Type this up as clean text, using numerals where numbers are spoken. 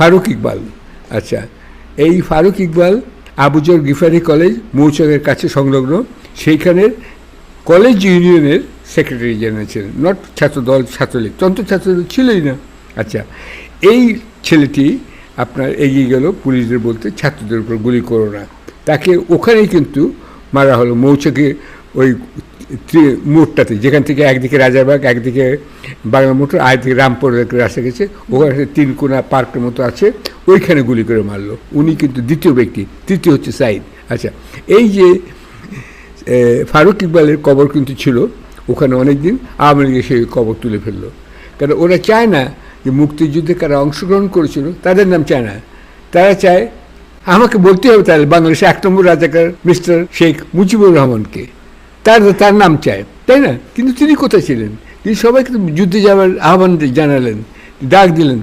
ফারুক ইকবাল। আচ্ছা, এই ফারুক ইকবাল আবুজর গিফারি কলেজ মৌচাকের কাছে সংলগ্ন, সেইখানের কলেজ ইউনিয়নের সেক্রেটারি জেনারেল ছিলেন, নট ছাত্রদল ছাত্রলীগ, তন্ত্র ছাত্রদল ছিলই না। আচ্ছা, এই ছেলেটি আপনার এগিয়ে গেল পুলিশদের বলতে ছাত্রদের উপর গুলি করো না, তাকে ওখানেই কিন্তু মারা হলো, মৌচাকে ওই মোড়টাতে, যেখান থেকে একদিকে রাজারবাগ, একদিকে বাংলা মোটর, আরেকদিকে রামপুরের রাস্তা গেছে, ওখানে 3 কোনা পার্কের মতো আছে, ওইখানে গুলি করে মারলো। উনি কিন্তু দ্বিতীয় ব্যক্তি, তৃতীয় হচ্ছে সাইদ। আচ্ছা, এই যে ফারুক ইকবালের কবর কিন্তু ছিল ওখানে অনেক দিন, আওয়ামী লীগে সেই কবর তুলে ফেললো। কারণ ওরা চায় না যে মুক্তিযুদ্ধে কারা অংশগ্রহণ করেছিল তাদের নাম চায় না, তারা চায় আমাকে বলতে হবে তাহলে বাংলাদেশের 1 নম্বর রাজাকার মিস্টার শেখ মুজিবুর রহমানকে, তার নাম চায়, তাই না? কিন্তু তিনি কোথায় ছিলেন? তিনি সবাইকে যুদ্ধে যাওয়ার আহ্বান জানালেন, ডাক দিলেন,